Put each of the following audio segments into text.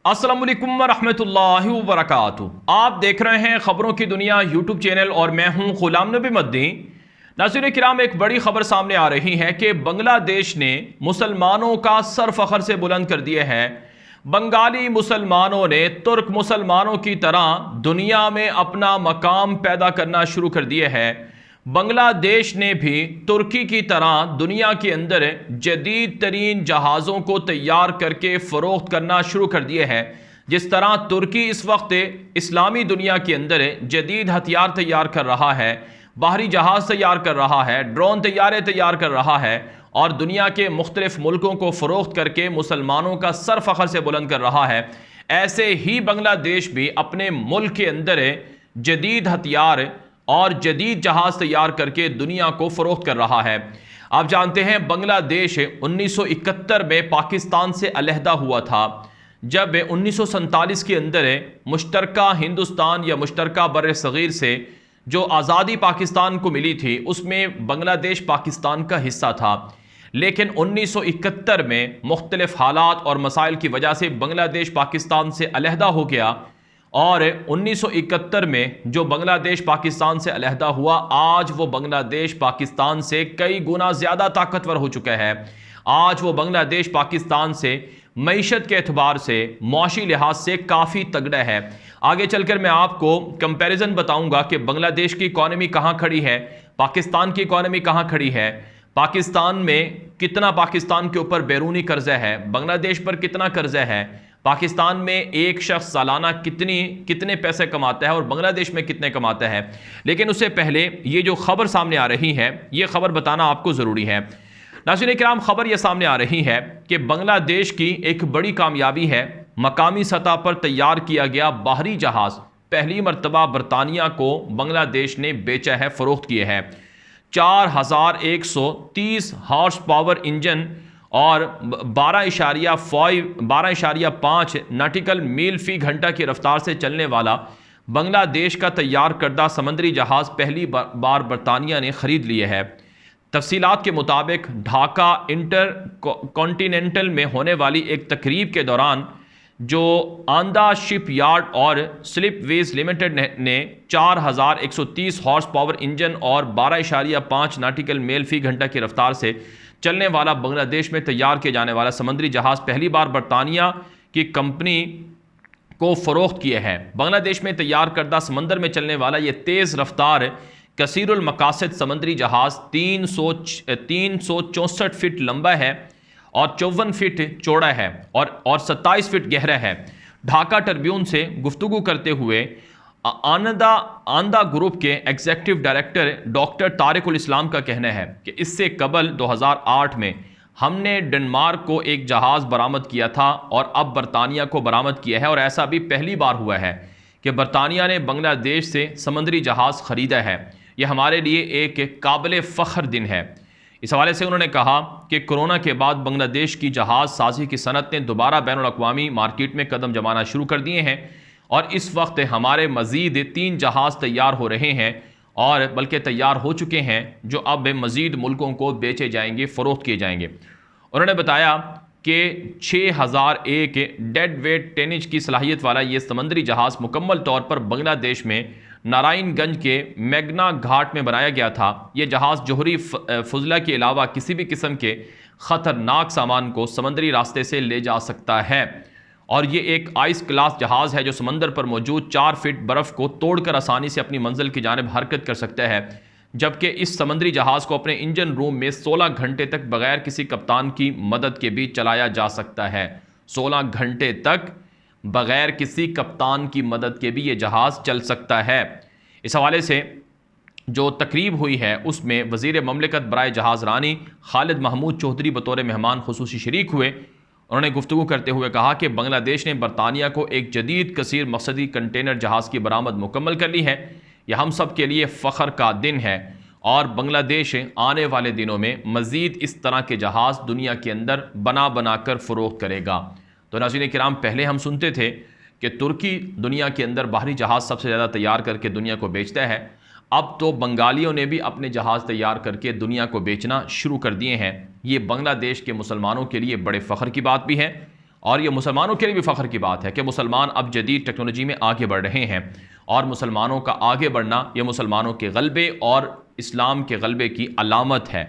अस्सलाम वालेकुम वरहमतुल्लाहि वबरकातुहू। आप देख रहे हैं खबरों की दुनिया यूट्यूब चैनल और मैं हूं गुलाम नबी मद्दी। नाज़रीन किराम, एक बड़ी खबर सामने आ रही है कि बांग्लादेश ने मुसलमानों का सर फखर से बुलंद कर दिया है। बंगाली मुसलमानों ने तुर्क मुसलमानों की तरह दुनिया में अपना मकाम पैदा करना शुरू कर दिया है। बांग्लादेश ने भी तुर्की की तरह दुनिया के अंदर जदीद तरीन जहाज़ों को तैयार करके फ़रोख्त करना शुरू कर दिया है। जिस तरह तुर्की इस वक्त इस्लामी दुनिया के अंदर जदीद हथियार तैयार कर रहा है, बाहरी जहाज़ तैयार कर रहा है, ड्रोन तैयारे तैयार कर रहा है और दुनिया के मुख्तलिफ मुल्कों को फ़रोख्त करके मुसलमानों का सर फ़खर से बुलंद कर रहा है, ऐसे ही बांग्लादेश भी अपने मुल्क के अंदर जदीद हथियार और जदीद जहाज़ तैयार करके दुनिया को फ़रोख्त कर रहा है। आप जानते हैं बांग्लादेश 1971 में पाकिस्तान से अलहदा हुआ था। जब 1947 के अंदर मुश्तरका हिंदुस्तान या मुश्तरका बर सग़ीर से जो आज़ादी पाकिस्तान को मिली थी उसमें बांग्लादेश पाकिस्तान का हिस्सा था। लेकिन 1971 में मुख्तलिफ हालात और मसाइल की वजह से बांग्लादेश पाकिस्तान से अलहदा हो गया और 1971 में जो बांग्लादेश पाकिस्तान से अलहदा हुआ, आज वो बांग्लादेश पाकिस्तान से कई गुना ज़्यादा ताकतवर हो चुका है। आज वो बांग्लादेश पाकिस्तान से मईशत के एतबार से, मुआशी लिहाज से काफ़ी तगड़ा है। आगे चलकर मैं आपको कंपैरिजन बताऊंगा कि बांग्लादेश की इकॉनमी कहाँ खड़ी है, पाकिस्तान की इकॉनमी कहाँ खड़ी है, पाकिस्तान में कितना पाकिस्तान के ऊपर बैरूनी कर्जा है, बांग्लादेश पर कितना कर्जा है, पाकिस्तान में एक शख्स सालाना कितने पैसे कमाता है और बांग्लादेश में कितने कमाता है। लेकिन उससे पहले ये जो खबर सामने आ रही है, ये खबर बताना आपको ज़रूरी है। नाज़रीन किराम, खबर यह सामने आ रही है कि बांग्लादेश की एक बड़ी कामयाबी है, मकामी सतह पर तैयार किया गया बाहरी जहाज़ पहली मरतबा बरतानिया को बांग्लादेश ने बेचा है, फ़रोख्त किया है। 4130 हॉर्स पावर इंजन और 12.5 नॉटिकल मील फी घंटा की रफ्तार से चलने वाला बांग्लादेश का तैयार करदा समंदरी जहाज़ पहली बार बरतानिया ने ख़रीद लिए है। तफसीलात के मुताबिक ढाका इंटर कॉन्टिनेंटल में होने वाली एक तकरीब के दौरान जो आंदा शिप यार्ड और स्लिपवेज लिमिटेड ने 4130 हॉर्स पावर इंजन और 12.5 नॉटिकल मील फी घंटा की रफ्तार से चलने वाला बांग्लादेश में तैयार किए जाने वाला समंदरी जहाज़ पहली बार बरतानिया की कंपनी को फ़रोख्त किया है। बांग्लादेश में तैयार करदा समंदर में चलने वाला ये तेज़ रफ्तार कसीरुल मकासद समंदरी जहाज़ 364 फीट लंबा है और 54 फीट चौड़ा है और 27 फीट गहरा है। ढाका ट्रिब्यून से गुफ्तगू करते हुए आंदा ग्रुप के एग्जीक्यूटिव डायरेक्टर डॉक्टर तारिकुल इस्लाम का कहना है कि इससे कबल 2008 में हमने डेनमार्क को एक जहाज़ बरामद किया था और अब बरतानिया को बरामद किया है और ऐसा भी पहली बार हुआ है कि बरतानिया ने बांग्लादेश से समंदरी जहाज़ ख़रीदा है। यह हमारे लिए एक काबिल फ़ख्र दिन है। इस हवाले से उन्होंने कहा कि कोरोना के बाद बांग्लादेश की जहाज़ साजी की सनत ने दोबारा बैनुल अक़वामी मार्केट में कदम जमाना शुरू कर दिए हैं और इस वक्त हमारे मज़ीद 3 जहाज़ तैयार हो रहे हैं और बल्कि तैयार हो चुके हैं जो अब मज़ीद मुल्कों को बेचे जाएंगे, फ़रोख्त किए जाएंगे। उन्होंने बताया कि 6001 डेड वेट टेनिज की सलाहियत वाला ये समंदरी जहाज़ मुकम्मल तौर पर बांग्लादेश में नारायणगंज के मेघना घाट में बनाया गया था। ये जहाज़ जोहरी फजला के अलावा किसी भी किस्म के ख़तरनाक सामान को समंदरी रास्ते से ले जा सकता है और ये एक आइस क्लास जहाज़ है जो समंदर पर मौजूद 4 फीट बर्फ़ को तोड़कर आसानी से अपनी मंजिल की जानिब हरकत कर सकता है। जबकि इस समंदरी जहाज़ को अपने इंजन रूम में 16 घंटे तक बगैर किसी कप्तान की मदद के भी चलाया जा सकता है। 16 घंटे तक बगैर किसी कप्तान की मदद के भी ये जहाज़ चल सकता है। इस हवाले से जो तकरीब हुई है उसमें वज़ीर ममलिकत बराए जहाज़ रानी खालिद महमूद चौधरी बतौर मेहमान खुसूसी शरीक हुए। उन्होंने गुफ्तगू करते हुए कहा कि बांग्लादेश ने बरतानिया को एक जदीद कसीर मकसदी कंटेनर जहाज़ की बरामद मुकम्मल कर ली है। यह हम सब के लिए फ़ख्र का दिन है और बांग्लादेश आने वाले दिनों में मज़ीद इस तरह के जहाज़ दुनिया के अंदर बना कर फ़रोख्त करेगा। तो नाज़रीन किराम, पहले हम सुनते थे कि तुर्की दुनिया के अंदर बाहरी जहाज़ सबसे ज़्यादा तैयार करके दुनिया को बेचता है। अब तो बंगालियों ने भी अपने जहाज़ तैयार करके दुनिया को बेचना शुरू कर दिए हैं। ये बांग्लादेश के मुसलमानों के लिए बड़े फ़ख्र की बात भी है और ये मुसलमानों के लिए भी फ़ख्र की बात है कि मुसलमान अब जदीद टेक्नोलॉजी में आगे बढ़ रहे हैं, और मुसलमानों का आगे बढ़ना ये मुसलमानों के गलबे और इस्लाम के गलबे की अलामत है।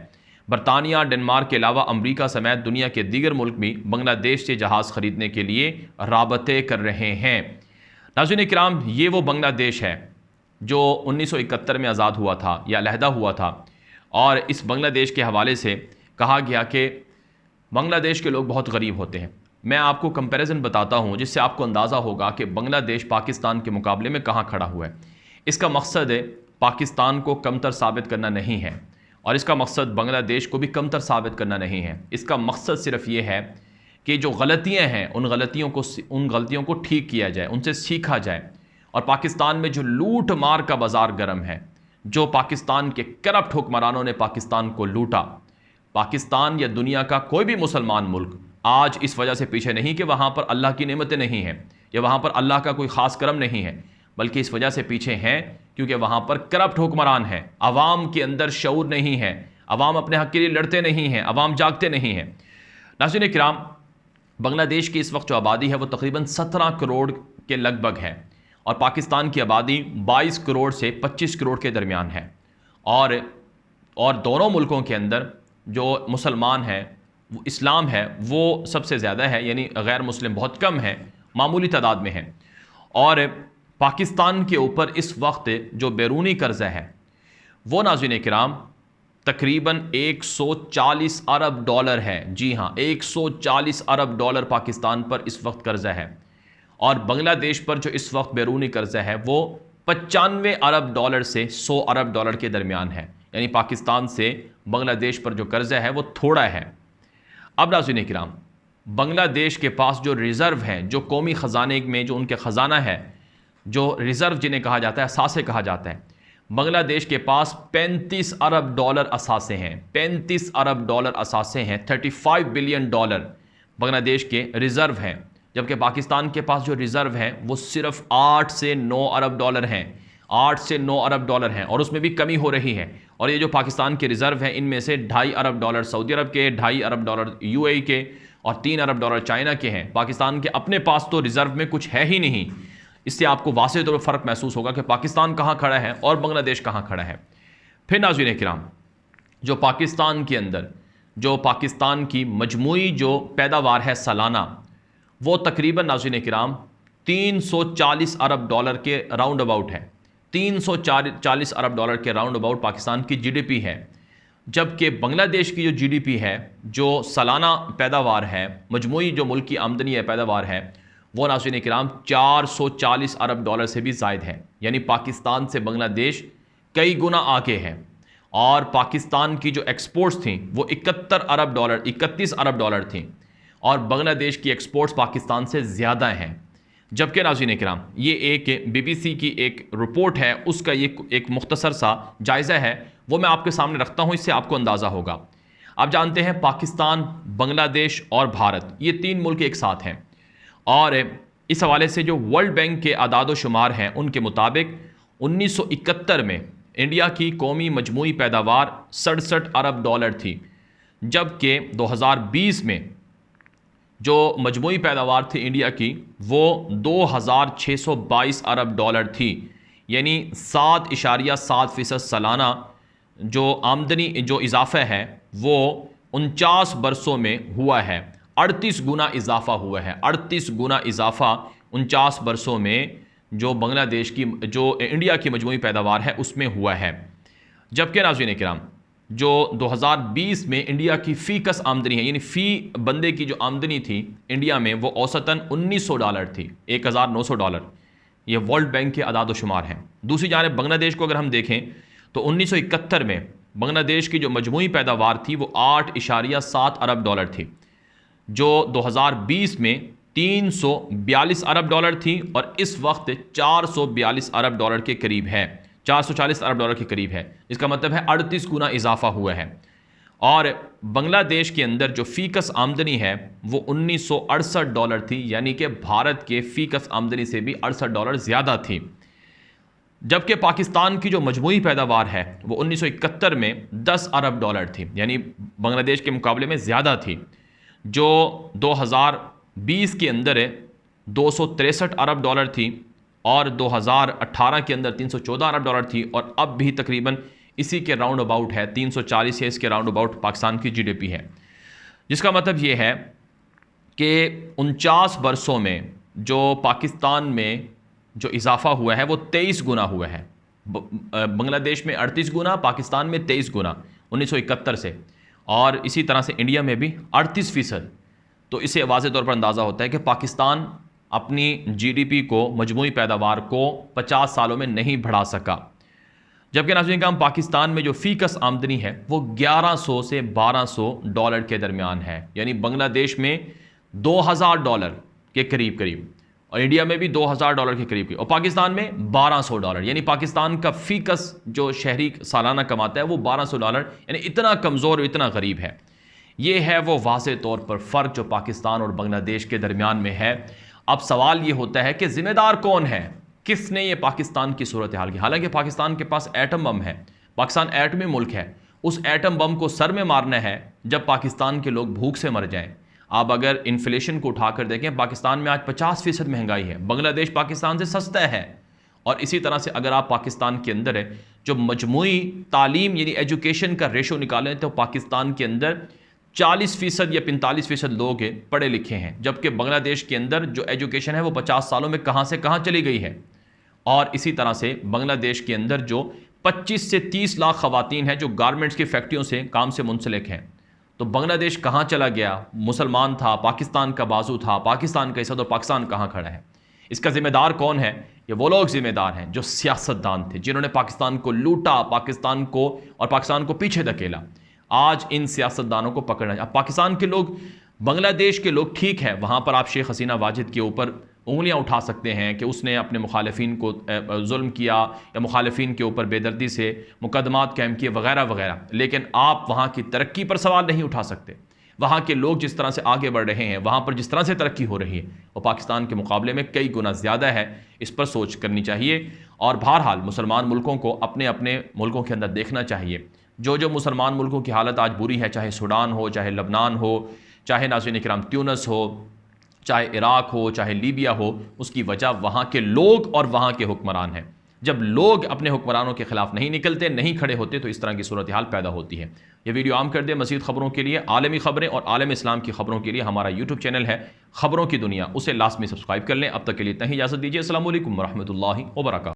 बरतानिया, डेनमार्क के अलावा अमरीका समेत दुनिया के दीगर मुल्क भी बांग्लादेश से जहाज़ ख़रीदने के लिए राबते कर रहे हैं। नाज़रीन किराम, ये वो बांग्लादेश है जो 1971 में आज़ाद हुआ था या अलहदा हुआ था, और इस बांग्लादेश के हवाले से कहा गया कि बांग्लादेश के लोग बहुत गरीब होते हैं। मैं आपको कंपैरिजन बताता हूँ जिससे आपको अंदाज़ा होगा कि बांग्लादेश पाकिस्तान के मुकाबले में कहाँ खड़ा हुआ है। इसका मकसद है पाकिस्तान को कमतर साबित करना नहीं है, और इसका मकसद बांग्लादेश को भी कमतर साबित करना नहीं है। इसका मकसद सिर्फ ये है कि जो गलतियाँ हैं उन गलतियों को ठीक किया जाए, उनसे सीखा जाए। और पाकिस्तान में जो लूट मार का बाज़ार गर्म है, जो पाकिस्तान के करप्ट हुक्मरानों ने पाकिस्तान को लूटा, पाकिस्तान या दुनिया का कोई भी मुसलमान मुल्क आज इस वजह से पीछे नहीं कि वहाँ पर अल्लाह की नेमतें नहीं हैं या वहाँ पर अल्लाह का कोई ख़ास करम नहीं है, बल्कि इस वजह से पीछे हैं क्योंकि वहाँ पर करप्ट हुक्मरान हैं। अवाम के अंदर शऊर नहीं है, अवाम अपने हक़ के लिए लड़ते नहीं हैं, अवाम जागते नहीं हैं। नाज़रीन किराम, बांग्लादेश की इस वक्त जो आबादी है वो तकरीबन 17 करोड़ के लगभग है, और पाकिस्तान की आबादी 22 करोड़ से 25 करोड़ के दरमियान है। और दोनों मुल्कों के अंदर जो मुसलमान हैं, इस्लाम है वो सबसे ज़्यादा है, यानी गैर मुस्लिम बहुत कम है, मामूली तादाद में है। और पाकिस्तान के ऊपर इस वक्त जो बैरूनी कर्ज़ा है वो नाज़रीन किराम तकरीबन 140 अरब डॉलर है। जी हाँ, 140 अरब डॉलर पाकिस्तान पर इस वक्त कर्ज़ा है, और बांग्लादेश पर जो इस वक्त बैरूनी कर्ज़ा है वो 95 अरब डॉलर से 100 अरब डॉलर के दरमियान है। यानी पाकिस्तान से बांग्लादेश पर जो कर्ज़ा है वो थोड़ा है। अब नाज़रीन किराम, बांग्लादेश के पास जो रिज़र्व हैं, जो कौमी ख़जाने में जो उनके ख़जाना है, जो रिज़र्व जिन्हें कहा जाता है, असासे कहा जाता है, बांग्लादेश के पास 35 अरब डॉलर असासे हैं। 35 अरब डॉलर असासे हैं, 35 बिलियन डॉलर बांग्लादेश के रिज़र्व हैं, जबकि पाकिस्तान के पास जो रिज़र्व हैं वो सिर्फ 8 से 9 अरब डॉलर हैं। 8 से 9 अरब डॉलर हैं, और उसमें भी कमी हो रही है। और ये जो पाकिस्तान के रिज़र्व हैं इनमें से 2.5 अरब डॉलर सऊदी अरब के, 2.5 अरब डॉलर यूएई के, और 3 अरब डॉलर चाइना के हैं। पाकिस्तान के अपने पास तो रिज़र्व में कुछ है ही नहीं। इससे आपको वाज़ेह तौर पर फ़र्क महसूस होगा कि पाकिस्तान कहाँ खड़ा है और बांग्लादेश कहाँ खड़ा है। फिर नाज़रीन किराम, जो पाकिस्तान के अंदर जो पाकिस्तान की मजमूई जो पैदावार है सालाना, वो तकरीबन नाज़रीन किराम 340 अरब डॉलर के राउंड अबाउट है। 340 अरब डॉलर के राउंड अबाउट पाकिस्तान की जीडीपी है, जबकि बांग्लादेश की जो जीडीपी है, जो सालाना पैदावार है, मजमूई जो मुल्क की आमदनी है, पैदावार है, वो नाज़रीन किराम 440 अरब डॉलर से भी ज़ायद है। यानी पाकिस्तान से बांग्लादेश कई गुना आगे है। और पाकिस्तान की जो एक्सपोर्ट्स थी वो 31 अरब डॉलर थी, और बांग्लादेश की एक्सपोर्ट्स पाकिस्तान से ज़्यादा हैं। जबकि नाज़रीन किराम, ये एक बीबीसी की एक रिपोर्ट है, उसका ये एक मुख्तसर सा जायज़ा है, वो मैं आपके सामने रखता हूँ, इससे आपको अंदाज़ा होगा। आप जानते हैं पाकिस्तान, बांग्लादेश और भारत, ये 3 मुल्क एक साथ हैं, और इस हवाले से जो वर्ल्ड बैंक के आदाद शुमार हैं उनके मुताबिक 1971 में इंडिया की कौमी मजमूई पैदावार 67 अरब डॉलर थी, जबकि 2020 में जो मजमूई पैदावार थी इंडिया की वो 2622 अरब डॉलर थी। यानी 7.7% सालाना जो आमदनी जो इजाफा है वो 49 बरसों में हुआ है। 38 गुना इजाफा हुआ है। 38 गुना इजाफा 49 बरसों में जो बांग्लादेश की जो इंडिया की मजमूई पैदावार है उसमें हुआ है। जबकि नाज़रीन किराम, जो 2020 में इंडिया की फ़ी कस आमदनी है, यानी फ़ी बंदे की जो आमदनी थी इंडिया में, वो औसतन 1900 डॉलर थी, 1900 डॉलर। ये वर्ल्ड बैंक के आदाद शुमार हैं। दूसरी जानिब बांग्लादेश को अगर हम देखें तो 1971 में बांग्लादेश की जो मजमूई पैदावार थी वो 8.7 अरब डॉलर थी, जो 2020 में 342 अरब डॉलर थी, और इस वक्त 442 अरब डॉलर के करीब है, 440 अरब डॉलर के करीब है। इसका मतलब है 38 गुना इजाफा हुआ है। और बांग्लादेश के अंदर जो फ़ीकस आमदनी है वो 1968 डॉलर थी, यानी कि भारत के फ़ीकस आमदनी से भी 68 डॉलर ज़्यादा थी। जबकि पाकिस्तान की जो मजमूई पैदावार है वो 1971 में 10 अरब डॉलर थी, यानी बांग्लादेश के मुकाबले में ज़्यादा थी। जो 2020 के अंदर 263 अरब डॉलर थी और 2018 के अंदर 314 अरब डॉलर थी और अब भी तकरीबन इसी के राउंड अबाउट है, 340 है इसके राउंड अबाउट पाकिस्तान की जीडीपी है। जिसका मतलब ये है कि 49 बरसों में जो पाकिस्तान में जो इजाफा हुआ है वो 23 गुना हुआ है। बांग्लादेश में 38 गुना, पाकिस्तान में 23 गुना 1971 से, और इसी तरह से इंडिया में भी 38%। तो इससे वाज़े तौर पर अंदाज़ा होता है कि पाकिस्तान अपनी जीडीपी को, मजमूई पैदावार को 50 सालों में नहीं बढ़ा सका। जबकि नाज़रीन काम पाकिस्तान में जो फ़ीकस आमदनी है वो 1100 से 1200 डॉलर के दरमियान है, यानी बांग्लादेश में 2000 डॉलर के करीब करीब, और इंडिया में भी 2000 डॉलर के करीब, और पाकिस्तान में 1200 डॉलर। यानी पाकिस्तान का फ़ीकस जो शहरी सालाना कमाता है वो 1200 डॉलर, यानी इतना कमज़ोर और इतना गरीब है। ये है वो वाज़े तौर पर फ़र्क जो पाकिस्तान और बांग्लादेश के दरमियान में है। अब सवाल ये होता है कि ज़िम्मेदार कौन है, किसने ये पाकिस्तान की सूरत हाल की। हालांकि पाकिस्तान के पास एटम बम है, पाकिस्तान एटमी मुल्क है, उस एटम बम को सर में मारना है जब पाकिस्तान के लोग भूख से मर जाएं। आप अगर इन्फ्लेशन को उठाकर देखें, पाकिस्तान में आज 50% महंगाई है, बांग्लादेश पाकिस्तान से सस्ता है। और इसी तरह से अगर आप पाकिस्तान के अंदर है जो मजमूई तालीम यानी एजुकेशन का रेशो निकालें तो पाकिस्तान के अंदर 40% या 45% लोग पढ़े लिखे हैं, जबकि बांग्लादेश के अंदर जो एजुकेशन है वो 50 सालों में कहाँ से कहाँ चली गई है। और इसी तरह से बांग्लादेश के अंदर जो 25 से 30 लाख ख़वातीन हैं जो गारमेंट्स की फैक्ट्रियों से काम से मुंसलिक हैं। तो बांग्लादेश कहाँ चला गया? मुसलमान था, पाकिस्तान का बाजू था, पाकिस्तान का हिस्सा, तो पाकिस्तान कहाँ खड़ा है? इसका ज़िम्मेदार कौन है? ये वो लोग ज़िम्मेदार हैं जो सियासतदान थे, जिन्होंने पाकिस्तान को लूटा, पाकिस्तान को और पाकिस्तान को पीछे धकेला। आज इन सियासतदानों को पकड़ना। अब पाकिस्तान के लोग, बांग्लादेश के लोग ठीक है, वहाँ पर आप शेख हसीना वाजिद के ऊपर उंगलियां उठा सकते हैं कि उसने अपने मुखालिफिन को जुल्म किया या मुखालिफिन के ऊपर बेदर्दी से मुकदमात कायम किए वगैरह वगैरह, लेकिन आप वहाँ की तरक्की पर सवाल नहीं उठा सकते। वहाँ के लोग जिस तरह से आगे बढ़ रहे हैं, वहाँ पर जिस तरह से तरक्की हो रही है, वो पाकिस्तान के मुकाबले में कई गुना ज़्यादा है। इस पर सोच करनी चाहिए। और बहरहाल मुसलमान मुल्कों को अपने अपने मुल्कों के अंदर देखना चाहिए। जो मुसलमान मुल्कों की हालत आज बुरी है, चाहे सूडान हो, चाहे लबनान हो, चाहे नाज़रीन इकराम ट्यूनस हो, चाहे इराक हो, चाहे लीबिया हो, उसकी वजह वहाँ के लोग और वहाँ के हुक्मरान हैं। जब लोग अपने हुक्मरानों के खिलाफ नहीं निकलते, नहीं खड़े होते, तो इस तरह की सूरत हाल पैदा होती है। ये वीडियो आम कर दें। मज़ीद खबरों के लिए, आलमी खबरें और आलम इस्लाम की खबरों के लिए हमारा यूट्यूब चैनल है खबरों की दुनिया, उसे लाजमी सब्सक्राइब कर लें। अब तक के लिए इतना ही इजाज़त दीजिए। अस्सलामु अलैकुम व रहमतुल्लाहि व बरकातहू।